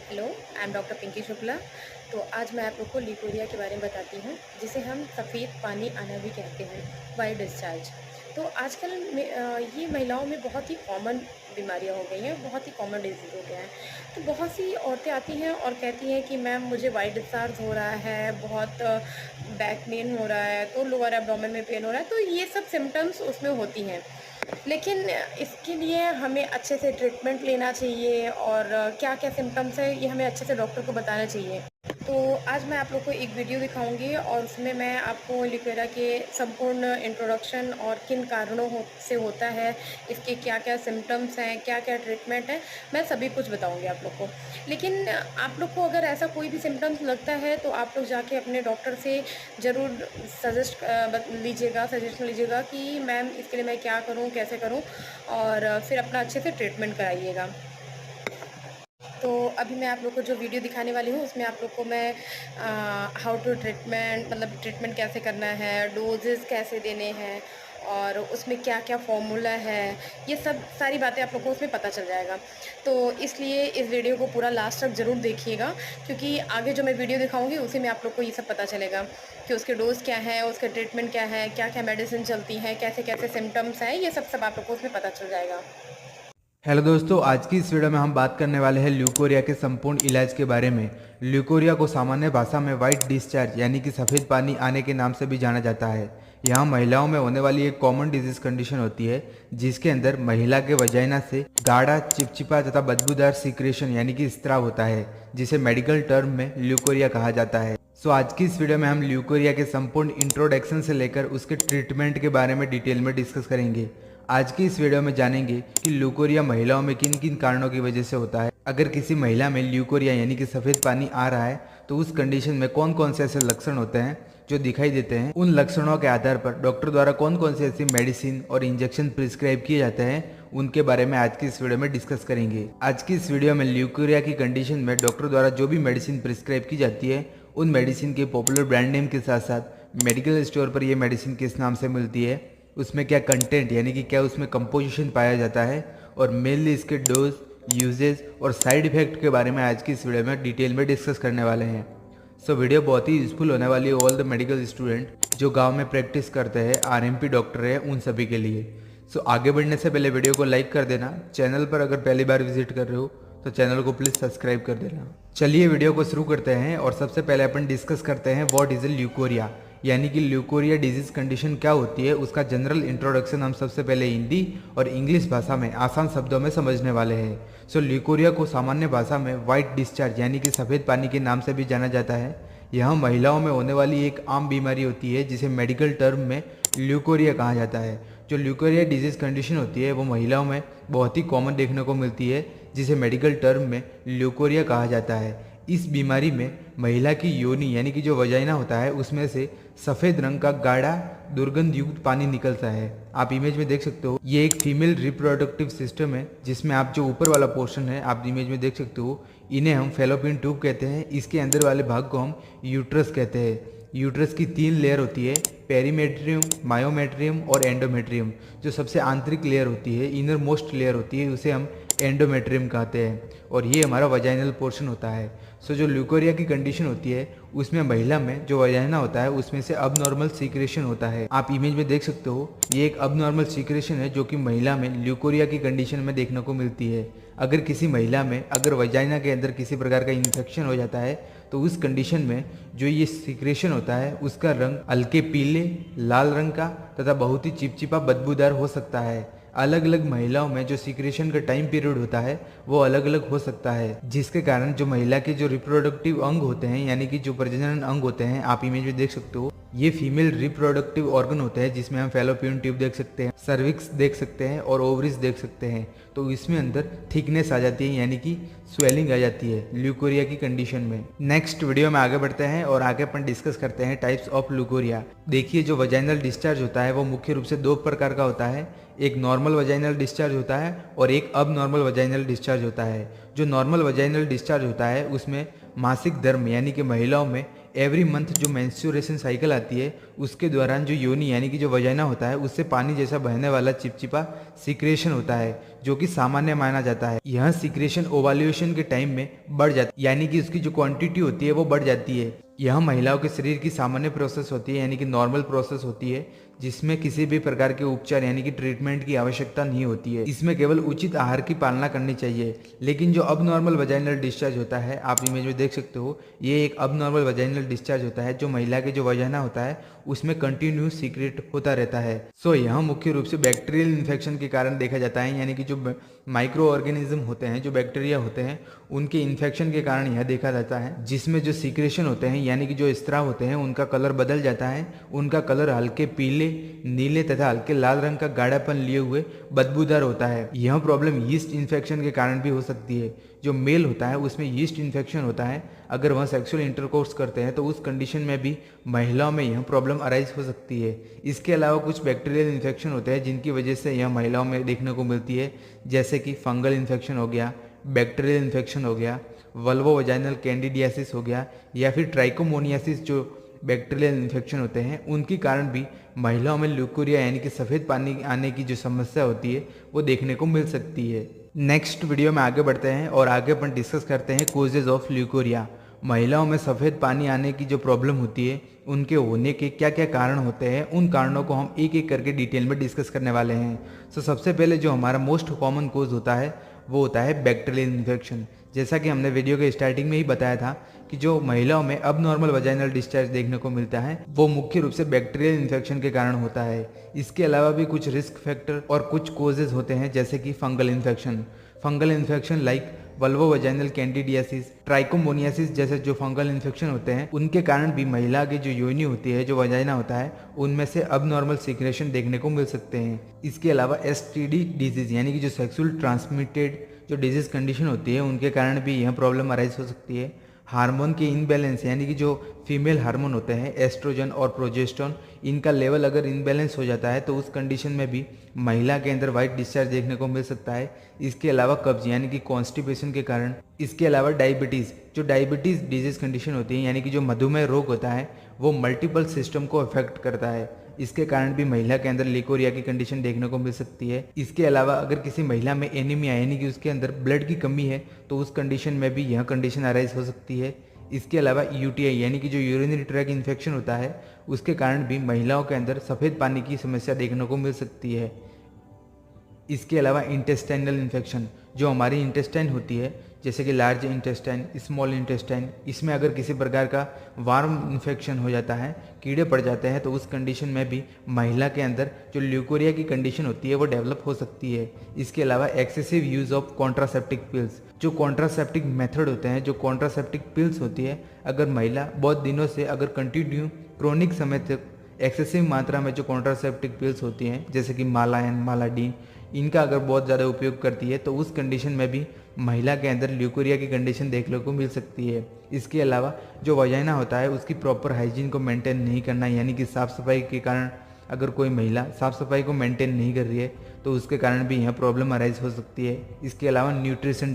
Hello, I am doctor Pinky Shukla. तो आज मैं आप लोग को ल्यूकोरिया के बारे में बताती हूँ, जिसे हम सफ़ेद पानी आना भी कहते हैं, वाइट डिस्चार्ज। तो आजकल ये महिलाओं में बहुत ही कॉमन बीमारियाँ हो गई हैं, बहुत ही कॉमन डिजीज़ हो गया है। तो बहुत सी औरतें आती हैं और कहती हैं कि मैम मुझे वाइट डिस्चार्ज हो रहा है, बहुत बैक पेन हो रहा है, तो लोअर एब्डोमेन में पेन हो रहा है, तो ये सब सिम्पटम्स उसमें होती हैं। लेकिन इसके लिए हमें अच्छे से ट्रीटमेंट लेना चाहिए और क्या-क्या सिम्पटम्स है ये हमें अच्छे से डॉक्टर को बताना चाहिए। तो आज मैं आप लोग को एक वीडियो दिखाऊँगी और उसमें मैं आपको ल्यूकेरा के संपूर्ण इंट्रोडक्शन और किन कारणों से होता है, इसके क्या-क्या सिम्पटम्स हैं, क्या-क्या ट्रीटमेंट है, मैं सभी कुछ बताऊँगी आप लोग को। लेकिन आप लोग को अगर ऐसा कोई भी सिम्पटम्स लगता है तो आप लोग जाके अपने डॉक्टर से ज़रूर सजेशन लीजिएगा कि मैम इसके लिए मैं क्या करूँ, कैसे करूँ, और फिर अपना अच्छे से ट्रीटमेंट कराइएगा। तो अभी मैं आप लोग को जो वीडियो दिखाने वाली हूँ उसमें आप लोग को मैं हाउ टू ट्रीटमेंट मतलब ट्रीटमेंट कैसे करना है, डोजेज़ कैसे देने हैं और उसमें क्या-क्या फ़ॉर्मूला है, ये सब सारी बातें आप लोग को उसमें पता चल जाएगा। तो इसलिए इस वीडियो को पूरा लास्ट तक ज़रूर देखिएगा, क्योंकि आगे जो मैं वीडियो दिखाऊँगी उसी में आप लोग को ये सब पता चलेगा कि उसके डोज़ क्या है, उसका ट्रीटमेंट क्या है, क्या-क्या मेडिसिन चलती हैं, कैसे-कैसे सिम्पटम्स हैं, ये सब आप लोग को उसमें पता चल जाएगा। हेलो दोस्तों, आज की इस वीडियो में हम बात करने वाले हैं ल्यूकोरिया के संपूर्ण इलाज के बारे में। ल्यूकोरिया को सामान्य भाषा में वाइट डिस्चार्ज यानी कि सफ़ेद पानी आने के नाम से भी जाना जाता है। यहाँ महिलाओं में होने वाली एक कॉमन डिजीज कंडीशन होती है, जिसके अंदर महिला के वजाइना से गाढ़ा, चिपचिपा तथा बदबूदार सीक्रेशन यानी कि स्त्राव होता है, जिसे मेडिकल टर्म में ल्यूकोरिया कहा जाता है। सो आज की इस वीडियो में हम ल्यूकोरिया के संपूर्ण इंट्रोडक्शन से लेकर उसके ट्रीटमेंट के बारे में डिटेल में डिस्कस करेंगे। आज की इस वीडियो में जानेंगे कि ल्यूकोरिया महिलाओं में किन किन कारणों की वजह से होता है। अगर किसी महिला में ल्यूकोरिया यानी कि सफ़ेद पानी आ रहा है तो उस कंडीशन में कौन कौन से ऐसे लक्षण होते हैं जो दिखाई देते हैं। उन लक्षणों के आधार पर डॉक्टर द्वारा कौन कौन से ऐसी मेडिसिन और इंजेक्शन प्रिस्क्राइब किए जाते हैं, उनके बारे में आज की इस वीडियो में डिस्कस करेंगे। आज की इस वीडियो में ल्यूकोरिया की कंडीशन में डॉक्टर द्वारा जो भी मेडिसिन प्रिस्क्राइब की जाती है, उन मेडिसिन के पॉपुलर ब्रांड नेम के साथ साथ मेडिकल स्टोर पर ये मेडिसिन किस नाम से मिलती है, उसमें क्या कंटेंट यानी कि क्या उसमें कंपोजिशन पाया जाता है, और मेनली इसके डोज, यूजेज और साइड इफेक्ट के बारे में आज की इस वीडियो में डिटेल में डिस्कस करने वाले हैं। सो वीडियो बहुत ही यूजफुल होने वाली है ऑल द मेडिकल स्टूडेंट जो गांव में प्रैक्टिस करते हैं, आरएमपी डॉक्टर है, उन सभी के लिए। सो आगे बढ़ने से पहले वीडियो को लाइक कर देना। चैनल पर अगर पहली बार विजिट कर रहे हो तो चैनल को प्लीज़ सब्सक्राइब कर देना। चलिए वीडियो को शुरू करते हैं और सबसे पहले अपन डिस्कस करते हैं व्हाट इज़ ल्यूकोरिया, यानी कि ल्यूकोरिया डिजीज कंडीशन क्या होती है। उसका जनरल इंट्रोडक्शन हम सबसे पहले हिंदी और इंग्लिश भाषा में आसान शब्दों में समझने वाले हैं। सो ल्यूकोरिया को सामान्य भाषा में वाइट डिस्चार्ज यानी कि सफ़ेद पानी के नाम से भी जाना जाता है। यह महिलाओं में होने वाली एक आम बीमारी होती है जिसे मेडिकल टर्म में ल्यूकोरिया कहा जाता है। जो ल्यूकोरिया डिजीज कंडीशन होती है वो महिलाओं में बहुत ही कॉमन देखने को मिलती है, जिसे मेडिकल टर्म में ल्यूकोरिया कहा जाता है। इस बीमारी में महिला की योनि यानी कि जो वजाइना होता है उसमें से सफ़ेद रंग का गाढ़ा दुर्गंध युक्त पानी निकलता है। आप इमेज में देख सकते हो, ये एक फीमेल रिप्रोडक्टिव सिस्टम है, जिसमें आप जो ऊपर वाला पोर्शन है आप इमेज में देख सकते हो, इन्हें हम फेलोपियन ट्यूब कहते हैं। इसके अंदर वाले भाग को हम यूट्रस कहते हैं। यूट्रस की 3 लेयर होती है, पेरीमेट्रियम, मायोमेट्रियम और एंडोमेट्रियम। जो सबसे आंतरिक लेयर होती है, इनर मोस्ट लेयर होती है, उसे हम एंडोमेट्रियम कहते हैं, और ये हमारा वजाइनल पोर्शन होता है। सो जो ल्यूकोरिया की कंडीशन होती है उसमें महिला में जो वजाइना होता है उसमें से अबनॉर्मल सीक्रेशन होता है। आप इमेज में देख सकते हो, ये एक अबनॉर्मल सीक्रेशन है जो कि महिला में ल्यूकोरिया की कंडीशन में देखने को मिलती है। अगर किसी महिला में अगर वजाइना के अंदर किसी प्रकार का इन्फेक्शन हो जाता है तो उस कंडीशन में जो ये सीक्रेशन होता है उसका रंग हल्के पीले, लाल रंग का तथा बहुत ही चिपचिपा बदबूदार हो सकता है। अलग अलग महिलाओं में जो सीक्रेशन का टाइम पीरियड होता है वो अलग अलग हो सकता है, जिसके कारण जो महिला के जो रिप्रोडक्टिव अंग होते हैं यानी कि जो प्रजनन अंग होते हैं, आप इमेज में देख सकते हो, ये फीमेल रिप्रोडक्टिव ऑर्गन होते हैं, जिसमें हम फैलोपियन ट्यूब देख सकते हैं, सर्विक्स देख सकते हैं और ओवरीज देख सकते हैं। तो इसमें अंदर थिकनेस आ जाती है यानी कि स्वेलिंग आ जाती है ल्यूकोरिया की कंडीशन में। नेक्स्ट वीडियो में आगे बढ़ते हैं और आगे अपन डिस्कस करते हैं टाइप्स ऑफ ल्यूकोरिया। देखिए, जो वजाइनल डिस्चार्ज होता है वो मुख्य रूप से 2 प्रकार का होता है। एक नॉर्मल वजाइनल डिस्चार्ज होता है और एक अब नॉर्मल वजाइनल डिस्चार्ज होता है। जो नॉर्मल वजाइनल डिस्चार्ज होता है उसमें मासिक धर्म यानी कि महिलाओं में एवरी मंथ जो मेंस्ट्रुएशन साइकिल आती है उसके दौरान जो योनि यानी कि जो वजाइना होता है उससे पानी जैसा बहने वाला चिपचिपा सीक्रेशन होता है, जो कि सामान्य माना जाता है। यह सीक्रेशन ओवाल्यूशन के टाइम में बढ़ जाती है, यानी कि उसकी जो क्वांटिटी होती है वो बढ़ जाती है। यह महिलाओं के शरीर की सामान्य प्रोसेस होती है, यानी कि नॉर्मल प्रोसेस होती है, जिसमें किसी भी प्रकार के उपचार यानी कि ट्रीटमेंट की आवश्यकता नहीं होती है। इसमें केवल उचित आहार की पालना करनी चाहिए। लेकिन जो अब नॉर्मल वजाइनल डिस्चार्ज होता है, आप इमेज में देख सकते हो, ये एक अब नॉर्मल वजाइनल डिस्चार्ज होता है जो महिला के जो वजाइना होता है उसमें कंटिन्यू सीक्रेट होता रहता है। सो यह मुख्य रूप से बैक्टीरियल इन्फेक्शन के कारण देखा जाता है, यानी कि जो माइक्रो ऑर्गेनिज्म होते हैं, जो बैक्टीरिया होते हैं, उनके इन्फेक्शन के कारण यह देखा जाता है, जिसमें जो सीक्रेशन होते हैं यानी कि जो स्त्राव होते हैं उनका कलर बदल जाता है। उनका कलर हल्के पीले, नीले तथा हल्के लाल रंग का गाढ़ापन लिए हुए बदबूदार होता है। यह प्रॉब्लम यीस्ट इन्फेक्शन के कारण भी हो सकती है। जो मेल होता है उसमें यीस्ट इन्फेक्शन होता है, अगर वह सेक्सुअल इंटरकोर्स करते हैं तो उस कंडीशन में भी महिलाओं में यह प्रॉब्लम अराइज हो सकती है। इसके अलावा कुछ बैक्टीरियल इन्फेक्शन होते हैं जिनकी वजह से यह महिलाओं में देखने को मिलती है, जैसे कि फंगल इन्फेक्शन हो गया, बैक्टीरियल इन्फेक्शन हो गया, वल्वो वजाइनल कैंडिडियासिस हो गया, या फिर ट्राइकोमोनियासिस जो बैक्टीरियल इन्फेक्शन होते हैं उनके कारण भी महिलाओं में ल्यूकोरिया यानी कि सफ़ेद पानी आने की जो समस्या होती है वो देखने को मिल सकती है। नेक्स्ट वीडियो में आगे बढ़ते हैं और आगे अपन डिस्कस करते हैं कोजेज ऑफ ल्यूकोरिया। महिलाओं में सफ़ेद पानी आने की जो प्रॉब्लम होती है उनके होने के क्या क्या कारण होते हैं, उन कारणों को हम एक एक करके डिटेल में डिस्कस करने वाले हैं। सो सबसे पहले जो हमारा मोस्ट कॉमन कोज होता है वो होता है बैक्टीरियल इन्फेक्शन। जैसा कि हमने वीडियो के स्टार्टिंग में ही बताया था कि जो महिलाओं में अब नॉर्मल वजाइनल डिस्चार्ज देखने को मिलता है वो मुख्य रूप से बैक्टीरियल इन्फेक्शन के कारण होता है। इसके अलावा भी कुछ रिस्क फैक्टर और कुछ कोजेज होते हैं, जैसे कि fungal infection like Volvo vaginal candidiasis, trichomoniasis जैसे जो फंगल इन्फेक्शन होते हैं उनके कारण भी महिला की जो योनि होती है, जो वजाइना होता है, उनमें से अब नॉर्मल सीक्रेशन देखने को मिल सकते हैं। इसके अलावा एसटीडी डिजीज यानी कि जो सेक्सुअल ट्रांसमिटेड जो डिजीज कंडीशन होती है उनके कारण भी यह प्रॉब्लम अराइज हो सकती है। हार्मोन के इनबैलेंस यानी कि जो फीमेल हार्मोन होते हैं एस्ट्रोजन और प्रोजेस्टेरोन, इनका लेवल अगर इनबैलेंस हो जाता है तो उस कंडीशन में भी महिला के अंदर वाइट डिस्चार्ज देखने को मिल सकता है। इसके अलावा कब्ज यानी कि कॉन्स्टिपेशन के कारण, इसके अलावा डायबिटीज़ डिजीज कंडीशन होती है यानी कि जो मधुमेह रोग होता है वो मल्टीपल सिस्टम को अफेक्ट करता है। इसके कारण भी महिला के अंदर ल्यूकोरिया की कंडीशन देखने को मिल सकती है। इसके अलावा अगर किसी महिला में एनीमिया यानी कि उसके अंदर ब्लड की कमी है तो उस कंडीशन में भी यह कंडीशन अराइज हो सकती है। इसके अलावा यूटीआई यानी कि जो यूरिनरी ट्रैक इन्फेक्शन होता है उसके कारण भी महिलाओं के अंदर सफ़ेद पानी की समस्या देखने को मिल सकती है। इसके अलावा इंटेस्टाइनल इन्फेक्शन, जो हमारी इंटेस्टाइन होती है जैसे कि लार्ज इंटेस्टाइन, स्मॉल इंटेस्टाइन, इसमें अगर किसी प्रकार का वार्म इन्फेक्शन हो जाता है, कीड़े पड़ जाते हैं, तो उस कंडीशन में भी महिला के अंदर जो ल्यूकोरिया की कंडीशन होती है वो डेवलप हो सकती है। इसके अलावा excessive use of contraceptive pills, जो कॉन्ट्रासेप्टिक मेथड होते हैं, जो कॉन्ट्रासेप्टिक पिल्स होती है, अगर महिला बहुत दिनों से अगर कंटिन्यू क्रोनिक समय तक एक्सेसिव मात्रा में जो कॉन्ट्रासेप्टिक पिल्स होती हैं जैसे कि मालायन, मालाडीन, इनका अगर बहुत ज़्यादा उपयोग करती है तो उस कंडीशन में भी महिला के अंदर ल्यूकोरिया की कंडीशन देखने को मिल सकती है। इसके अलावा जो वजाइना होता है उसकी प्रॉपर हाइजीन को मेंटेन नहीं करना, यानी कि साफ़ सफाई के कारण अगर कोई महिला साफ़ सफाई को मेंटेन नहीं कर रही है तो उसके कारण भी यह प्रॉब्लम अराइज हो सकती है। इसके अलावा न्यूट्रिशन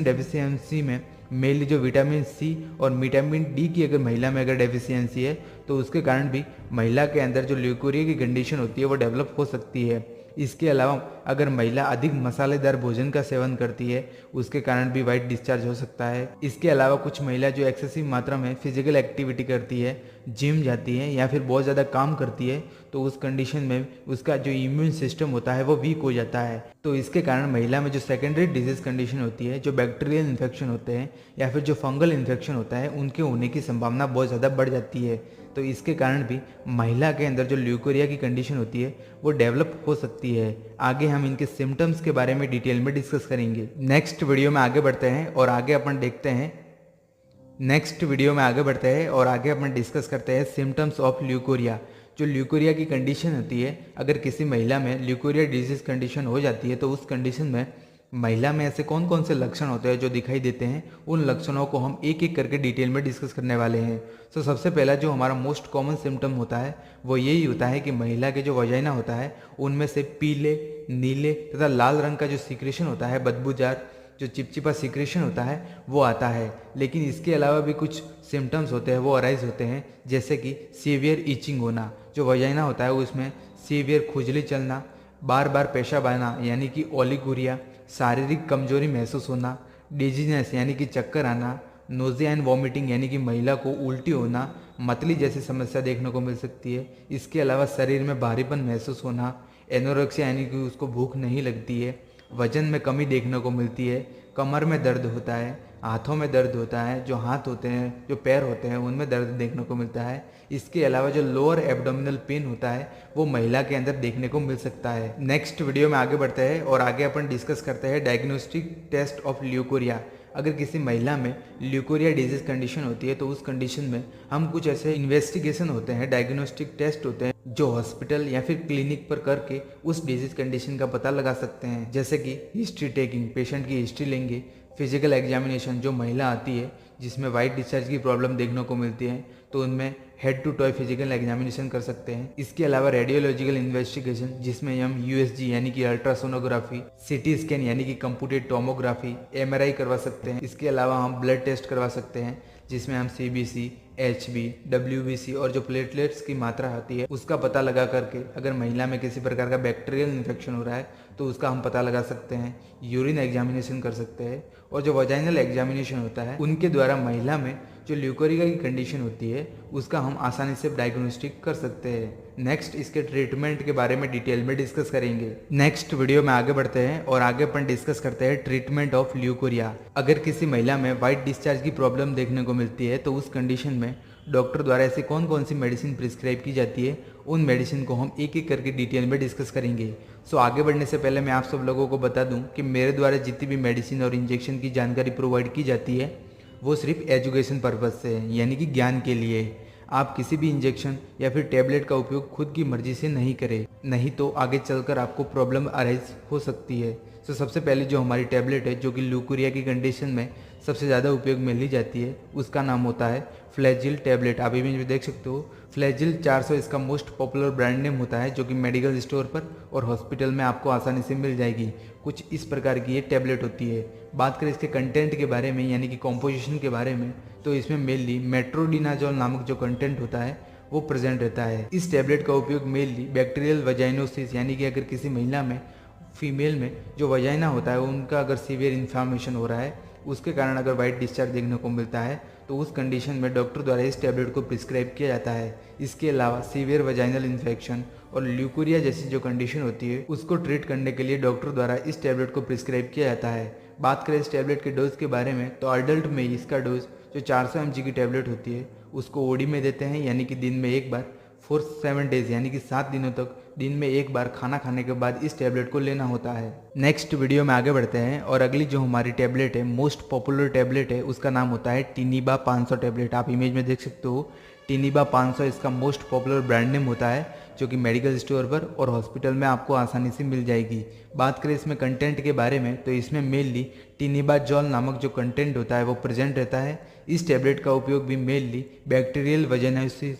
डेफिशिएंसी में मेनली जो विटामिन सी और विटामिन डी की अगर महिला में अगर डेफिशिएंसी है तो उसके कारण भी महिला के अंदर जो ल्यूकोरिया की कंडीशन होती है वो डेवलप हो सकती है। इसके अलावा अगर महिला अधिक मसालेदार भोजन का सेवन करती है उसके कारण भी वाइट डिस्चार्ज हो सकता है। इसके अलावा कुछ महिला जो एक्सेसिव मात्रा में फिजिकल एक्टिविटी करती है, जिम जाती है या फिर बहुत ज़्यादा काम करती है, तो उस कंडीशन में उसका जो इम्यून सिस्टम होता है वो वीक हो जाता है। तो इसके कारण महिला में जो सेकेंडरी डिजीज कंडीशन होती है, जो बैक्टीरियल इन्फेक्शन होते हैं या फिर जो फंगल इन्फेक्शन होता है, उनके होने की संभावना बहुत ज़्यादा बढ़ जाती है। तो इसके कारण भी महिला के अंदर जो ल्यूकोरिया की कंडीशन होती है वो डेवलप हो सकती है। आगे हम इनके सिम्टम्स के बारे में डिटेल में डिस्कस करेंगे। नेक्स्ट वीडियो में आगे बढ़ते हैं और आगे अपन डिस्कस करते हैं सिम्टम्स ऑफ ल्यूकोरिया। जो ल्यूकोरिया की कंडीशन होती है, अगर किसी महिला में ल्यूकोरिया डिजीज कंडीशन हो जाती है तो उस कंडीशन में महिला में ऐसे कौन कौन से लक्षण होते हैं जो दिखाई देते हैं, उन लक्षणों को हम एक एक करके डिटेल में डिस्कस करने वाले हैं। तो सबसे पहला जो हमारा मोस्ट कॉमन सिम्टम होता है वो यही होता है कि महिला के जो वजाइना होता है उनमें से पीले, नीले तथा लाल रंग का जो सीक्रेशन होता है, बदबूदार जो चिपचिपा सिक्रेशन होता है वो आता है। लेकिन इसके अलावा भी कुछ सिम्टम्स होते हैं वो अराइज होते हैं, जैसे कि सीवियर ईचिंग होना, जो वजाइना होता है उसमें सीवियर खुजली चलना, बार बार पेशाब आना यानी कि ओलिगुरिया, शारीरिक कमजोरी महसूस होना, डिजीनेस यानी कि चक्कर आना, नोजिया एंड वॉमिटिंग यानी कि महिला को उल्टी होना, मतली जैसी समस्या देखने को मिल सकती है। इसके अलावा शरीर में भारीपन महसूस होना, एनोरेक्सिया यानी कि उसको भूख नहीं लगती है, वजन में कमी देखने को मिलती है, कमर में दर्द होता है, हाथों में दर्द होता है, जो हाथ होते हैं जो पैर होते हैं उनमें दर्द देखने को मिलता है। इसके अलावा जो लोअर एब्डोमिनल पेन होता है वो महिला के अंदर देखने को मिल सकता है। नेक्स्ट वीडियो में आगे बढ़ते हैं और आगे अपन डिस्कस करते हैं डायग्नोस्टिक टेस्ट ऑफ ल्यूकोरिया। अगर किसी महिला में ल्यूकोरिया डिजीज कंडीशन होती है तो उस कंडीशन में हम कुछ ऐसे इन्वेस्टिगेशन होते हैं, डायग्नोस्टिक टेस्ट होते हैं जो हॉस्पिटल या फिर क्लिनिक पर करके उस डिजीज कंडीशन का पता लगा सकते हैं। जैसे कि हिस्ट्री टेकिंग, पेशेंट की हिस्ट्री लेंगे, फिजिकल एग्जामिनेशन, जो महिला आती है जिसमें वाइट डिस्चार्ज की प्रॉब्लम देखने को मिलती है तो उनमें head to toe physical examination कर सकते हैं। इसके अलावा रेडियोलॉजिकल इन्वेस्टिगेशन जिसमें हम यूएसजी यानी कि अल्ट्रासोनोग्राफी, सीटी स्कैन यानी कि कंप्यूटेड टोमोग्राफी, एमआरआई करवा सकते हैं। इसके अलावा हम ब्लड टेस्ट करवा सकते हैं जिसमें हम सीबीसी, एचबी, डब्ल्यूबीसी और जो प्लेटलेट्स की मात्रा आती है उसका पता लगा करके अगर महिला में किसी प्रकार का बैक्टीरियल इन्फेक्शन हो रहा है तो उसका हम पता लगा सकते हैं। यूरिन एग्जामिनेशन कर सकते हैं और जो वजाइनल एग्जामिनेशन होता है उनके द्वारा महिला में जो ल्यूकोरिया की कंडीशन होती है उसका हम आसानी से डायग्नोस्टिक कर सकते हैं। नेक्स्ट इसके ट्रीटमेंट के बारे में डिटेल में डिस्कस करेंगे। नेक्स्ट वीडियो में आगे बढ़ते हैं और आगे अपन डिस्कस करते हैं ट्रीटमेंट ऑफ ल्यूकोरिया। अगर किसी महिला में वाइट डिस्चार्ज की प्रॉब्लम देखने को मिलती है तो उस कंडीशन में डॉक्टर द्वारा ऐसी कौन कौन सी मेडिसिन प्रिस्क्राइब की जाती है उन मेडिसिन को हम एक एक करके डिटेल में डिस्कस करेंगे। सो आगे बढ़ने से पहले मैं आप सब लोगों को बता दूं कि मेरे द्वारा जितनी भी मेडिसिन और इंजेक्शन की जानकारी प्रोवाइड की जाती है वो सिर्फ एजुकेशन पर्पज़ से है, यानी कि ज्ञान के लिए। आप किसी भी इंजेक्शन या फिर टैबलेट का उपयोग खुद की मर्जी से नहीं करें, नहीं तो आगे चलकर आपको प्रॉब्लम अराइज हो सकती है। तो सबसे पहले जो हमारी टैबलेट है जो कि ल्यूकोरिया की कंडीशन में सबसे ज़्यादा उपयोग में ली जाती है उसका नाम होता है फ्लैजिल टैबलेट। आप इमेज में देख सकते हो फ्लैजिल 400 इसका मोस्ट पॉपुलर ब्रांड नेम होता है, जो कि मेडिकल स्टोर पर और हॉस्पिटल में आपको आसानी से मिल जाएगी। कुछ इस प्रकार की ये टैबलेट होती है। बात करें इसके कंटेंट के बारे में यानी कि कॉम्पोजिशन के बारे में तो इसमें मेनली मेट्रोडिनाजोल नामक जो कंटेंट होता है वो प्रेजेंट रहता है। इस टैबलेट का उपयोग मेनली बैक्टीरियल वजाइनोसिस यानी कि अगर किसी महिला में, फीमेल में जो वजाइना होता है उनका अगर सीवियर इन्फ्लामेशन हो रहा है उसके कारण अगर वाइट डिस्चार्ज देखने को मिलता है तो उस कंडीशन में डॉक्टर द्वारा इस टैबलेट को प्रिस्क्राइब किया जाता है। इसके अलावा सीवियर वजाइनल इन्फेक्शन और ल्यूकोरिया जैसी जो कंडीशन होती है उसको ट्रीट करने के लिए डॉक्टर द्वारा इस टैबलेट को प्रिस्क्राइब किया जाता है। बात करें इस टैबलेट के डोज के बारे में तो अडल्ट में इसका डोज जो 400 mg की टैबलेट होती है उसको ओडी में देते हैं, यानी कि दिन में एक बार फॉर 7 डेज यानी कि 7 दिनों तक दिन में एक बार खाना खाने के बाद इस टैबलेट को लेना होता है। नेक्स्ट वीडियो में आगे बढ़ते हैं और अगली जो हमारी टैबलेट है, मोस्ट पॉपुलर टैबलेट है, उसका नाम होता है टिनिबा 500 टैबलेट। आप इमेज में देख सकते हो टिनिबा 500 इसका मोस्ट पॉपुलर ब्रांड नेम होता है, जो कि मेडिकल स्टोर पर और हॉस्पिटल में आपको आसानी से मिल जाएगी। बात करें इसमें कंटेंट के बारे में तो इसमें मेनली टिनिबाजोल नामक जो कंटेंट होता है वो प्रेजेंट रहता है। इस टैबलेट का उपयोग भी mainly bacterial vaginosis,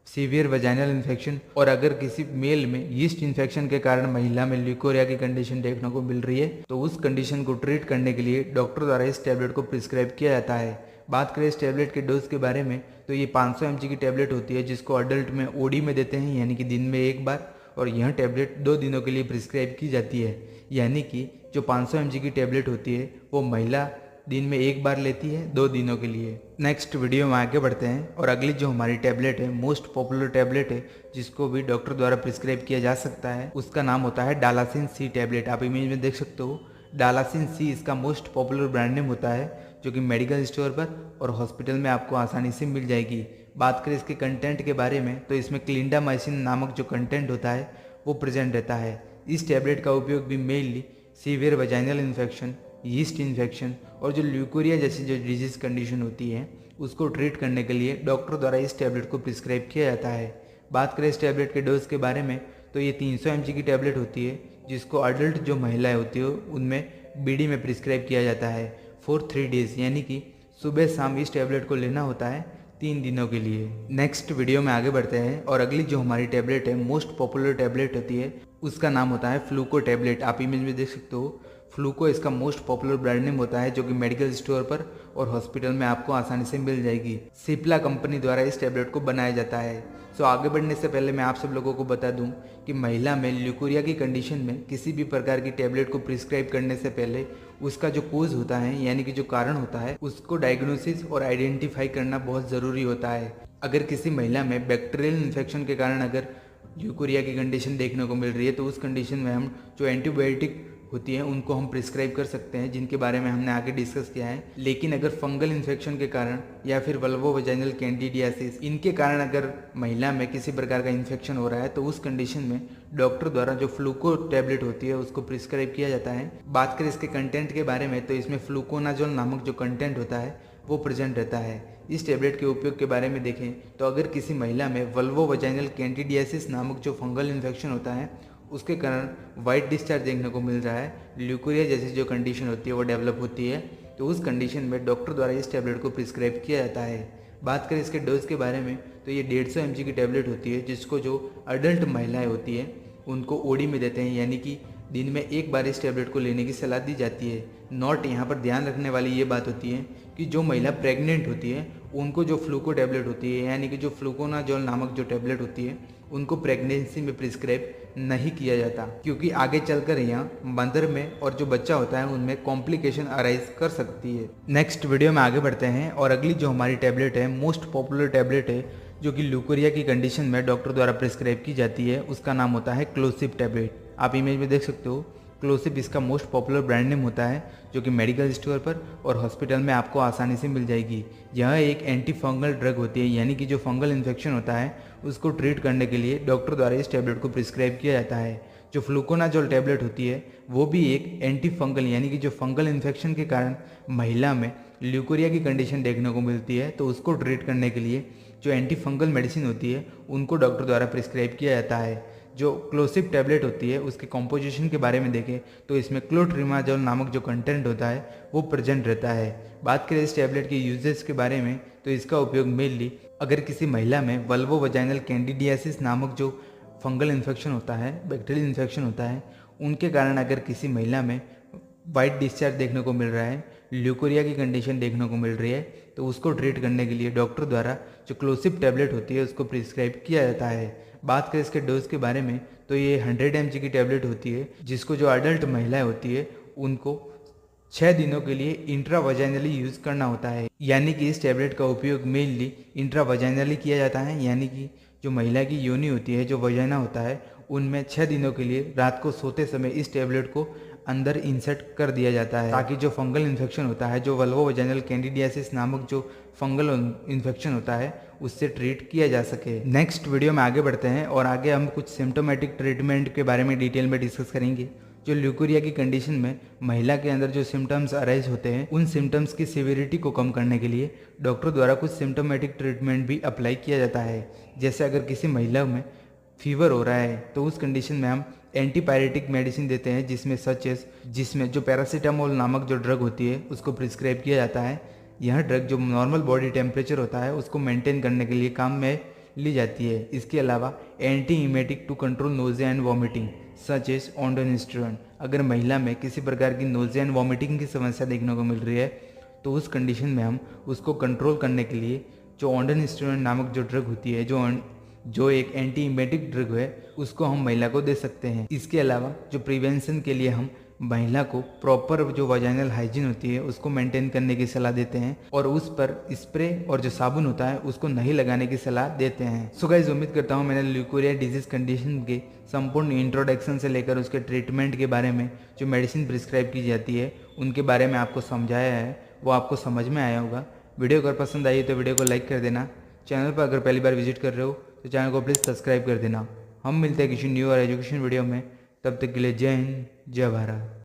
severe vaginal infection और अगर किसी मेल में यीस्ट इन्फेक्शन के कारण महिला में ल्यूकोरिया की कंडीशन देखने को मिल रही है तो उस कंडीशन को ट्रीट करने के लिए डॉक्टर द्वारा इस टैबलेट को प्रिस्क्राइब किया जाता है। बात करें इस टैबलेट के डोज के बारे में तो ये 500 mg की टैबलेट होती है जिसको अडल्ट में ओडी में देते हैं, यानी कि दिन में एक बार, और यह टैबलेट 2 दिनों के लिए प्रिस्क्राइब की जाती है। यानी कि जो 500 mg की टैबलेट होती है वो महिला दिन में एक बार लेती है 2 दिनों के लिए। नेक्स्ट वीडियो में आगे बढ़ते हैं और अगली जो हमारी टैबलेट है, मोस्ट पॉपुलर टैबलेट है जिसको भी डॉक्टर द्वारा प्रिस्क्राइब किया जा सकता है, उसका नाम होता है डालासिन सी टैबलेट। आप इमेज में देख सकते हो डालासिन सी इसका मोस्ट पॉपुलर ब्रांड नेम होता है, जो कि मेडिकल स्टोर पर और हॉस्पिटल में आपको आसानी से मिल जाएगी। बात करें इसके कंटेंट के बारे में तो इसमें क्लिंडामाइसिन नामक जो कंटेंट होता है वो प्रेजेंट रहता है। इस टैबलेट का उपयोग भी mainly severe vaginal infection, yeast infection और जो ल्यूकोरिया जैसी जो डिजीज कंडीशन होती है उसको ट्रीट करने के लिए डॉक्टर द्वारा इस टैबलेट को प्रिस्क्राइब किया जाता है। बात करें इस टैबलेट के डोज के बारे में तो ये 300 mg की टैबलेट होती है जिसको अडल्ट जो महिलाएं होती है उनमें बीडी में प्रिस्क्राइब किया जाता है फॉर 3 डेज, यानी कि सुबह शाम इस टैबलेट को लेना होता है 3 दिनों के लिए। नेक्स्ट वीडियो में आगे बढ़ते हैं और अगली जो हमारी टैबलेट है, मोस्ट पॉपुलर टैबलेट होती है, उसका नाम होता है फ्लूको टैबलेट। आप इमेज में देख सकते हो फ्लूको इसका मोस्ट पॉपुलर ब्रांड नेम होता है जो कि मेडिकल स्टोर पर और हॉस्पिटल में आपको आसानी से मिल जाएगी। सिप्ला कंपनी द्वारा इस टैबलेट को बनाया जाता है। सो आगे बढ़ने से पहले मैं आप सब लोगों को बता दूं कि महिला में ल्यूकोरिया की कंडीशन में किसी भी प्रकार की टैबलेट को प्रिस्क्राइब करने से पहले उसका जो कोज होता है यानी कि जो कारण होता है उसको डायग्नोसिस और आइडेंटिफाई करना बहुत ज़रूरी होता है। अगर किसी महिला में बैक्टीरियल इन्फेक्शन के कारण अगर ल्यूकोरिया की कंडीशन देखने को मिल रही है तो उस कंडीशन में हम जो एंटीबायोटिक होती है उनको हम प्रिस्क्राइब कर सकते हैं, जिनके बारे में हमने आगे डिस्कस किया है। लेकिन अगर फंगल इन्फेक्शन के कारण या फिर वल्वोवजाइनल कैंडिडियासिस इनके कारण अगर महिला में किसी प्रकार का इन्फेक्शन हो रहा है तो उस कंडीशन में डॉक्टर द्वारा जो फ्लूको टैबलेट होती है उसको प्रिस्क्राइब किया जाता है। बात करें इसके कंटेंट के बारे में तो इसमें फ्लूकोनाजोल नामक जो कंटेंट होता है वो प्रेजेंट रहता है। इस टैबलेट के उपयोग के बारे में देखें तो अगर किसी महिला में वल्वोवजाइनल कैंडिडियासिस नामक जो फंगल इन्फेक्शन होता है उसके कारण वाइट डिस्चार्ज देखने को मिल रहा है, ल्यूकोरिया जैसी जो कंडीशन होती है वो डेवलप होती है, तो उस कंडीशन में डॉक्टर द्वारा इस टैबलेट को प्रिस्क्राइब किया जाता है। बात करें इसके डोज के बारे में तो ये 150 mg की टैबलेट होती है जिसको जो अडल्ट महिलाएं होती है उनको ओडी में देते हैं, यानी कि दिन में एक बार इस टैबलेट को लेने की सलाह दी जाती है। नॉट यहाँ पर ध्यान रखने वाली ये बात होती है कि जो महिला प्रेग्नेंट होती है उनको जो फ्लूको टैबलेट होती है यानी कि जो फ्लूकोनाजोल नामक जो टैबलेट होती है उनको प्रेगनेंसी में प्रिस्क्राइब नहीं किया जाता, क्योंकि आगे चलकर यहाँ मदर में और जो बच्चा होता है उनमें कॉम्प्लिकेशन अराइज कर सकती है। नेक्स्ट वीडियो में आगे बढ़ते हैं और अगली जो हमारी टैबलेट है मोस्ट पॉपुलर टैबलेट है जो कि ल्यूकोरिया की कंडीशन में डॉक्टर द्वारा प्रिस्क्राइब की जाती है, उसका नाम होता है क्लोसिब टैबलेट। आप इमेज में देख सकते हो क्लोसिब इसका मोस्ट पॉपुलर ब्रांड नेम होता है जो कि मेडिकल स्टोर पर और हॉस्पिटल में आपको आसानी से मिल जाएगी। यह एक एंटी फंगल ड्रग होती है, यानी कि जो फंगल इन्फेक्शन होता है उसको ट्रीट करने के लिए डॉक्टर द्वारा इस टैबलेट को प्रिस्क्राइब किया जाता है। जो फ्लूकोनाजोल टैबलेट होती है वो भी एक एंटी फंगल यानी कि जो फंगल इन्फेक्शन के कारण महिला में ल्यूकोरिया की कंडीशन देखने को मिलती है तो उसको ट्रीट करने के लिए जो एंटी फंगल मेडिसिन होती है उनको डॉक्टर द्वारा प्रिस्क्राइब किया जाता है। जो क्लोसिब टैबलेट होती है उसके कॉम्पोजिशन के बारे में देखें तो इसमें क्लोट्रिमाजोल नामक जो कंटेंट होता है वो प्रेजेंट रहता है। बात करें इस टैबलेट के यूजेस के बारे में तो इसका उपयोग मेनली अगर किसी महिला में वल्वोवजाइनल कैंडिडियासिस नामक जो फंगल इन्फेक्शन होता है, बैक्टीरियल इन्फेक्शन होता है, उनके कारण अगर किसी महिला में वाइट डिस्चार्ज देखने को मिल रहा है, ल्यूकोरिया की कंडीशन देखने को मिल रही है, तो उसको ट्रीट करने के लिए डॉक्टर द्वारा जो क्लोसिब टैबलेट होती है उसको प्रिस्क्राइब किया जाता है। बात करें इसके डोज के बारे में तो ये 100 mg की टैबलेट होती है जिसको जो अडल्ट महिलाएं होती है उनको 6 दिनों के लिए इंट्रावजाइनली यूज़ करना होता है, यानी कि इस टैबलेट का उपयोग मेनली इंट्रावजाइनली किया जाता है, यानी कि जो महिला की योनि होती है, जो वजाइना होता है, उनमें 6 दिनों के लिए रात को सोते समय इस टैबलेट को अंदर इंसर्ट कर दिया जाता है ताकि जो फंगल इन्फेक्शन होता है, जो वल्वोवजाइनल कैंडिडियासिस नामक जो फंगल इन्फेक्शन होता है उससे ट्रीट किया जा सके। नेक्स्ट वीडियो में आगे बढ़ते हैं और आगे हम कुछ सिम्टोमेटिक ट्रीटमेंट के बारे में डिटेल में डिस्कस करेंगे। जो ल्यूकोरिया की कंडीशन में महिला के अंदर जो सिम्टम्स अराइज होते हैं उन सिम्टम्स की सिविरिटी को कम करने के लिए डॉक्टर द्वारा कुछ सिम्टोमेटिक ट्रीटमेंट भी अप्लाई किया जाता है। जैसे अगर किसी महिला में फीवर हो रहा है तो उस कंडीशन में हम एंटीपायरेटिक मेडिसिन देते हैं जिसमें जो पैरासीटामोल नामक जो ड्रग होती है उसको प्रिस्क्राइब किया जाता है। यह ड्रग जो नॉर्मल बॉडी टेम्परेचर होता है उसको मेंटेन करने के लिए काम में ली जाती है। इसके अलावा anti emetic to control nausea and vomiting such as ondansetron. अगर महिला में किसी प्रकार की नोजिया एंड वॉमिटिंग की समस्या देखने को मिल रही है तो उस कंडीशन में हम उसको कंट्रोल करने के लिए जो ऑन्डोनिस्टेरोन नामक जो ड्रग होती है जो एक एंटी इमेटिक ड्रग है उसको हम महिला को दे सकते हैं। इसके अलावा जो प्रिवेंशन के लिए हम महिला को प्रॉपर जो वजाइनल हाइजीन होती है उसको मेंटेन करने की सलाह देते हैं और उस पर स्प्रे और जो साबुन होता है उसको नहीं लगाने की सलाह देते हैं। सो गाइस, उम्मीद करता हूँ मैंने ल्यूकोरिया डिजीज कंडीशन के संपूर्ण इंट्रोडक्शन से लेकर उसके ट्रीटमेंट के बारे में जो मेडिसिन प्रिस्क्राइब की जाती है उनके बारे में आपको समझाया है, वो आपको समझ में आया होगा। वीडियो अगर पसंद आई तो वीडियो को लाइक कर देना। चैनल पर अगर पहली बार विजिट कर रहे हो तो चैनल को प्लीज़ सब्सक्राइब कर देना। हम मिलते हैं किसी न्यू और एजुकेशन वीडियो में, तब तक के लिए जय हिंद, जय भारत।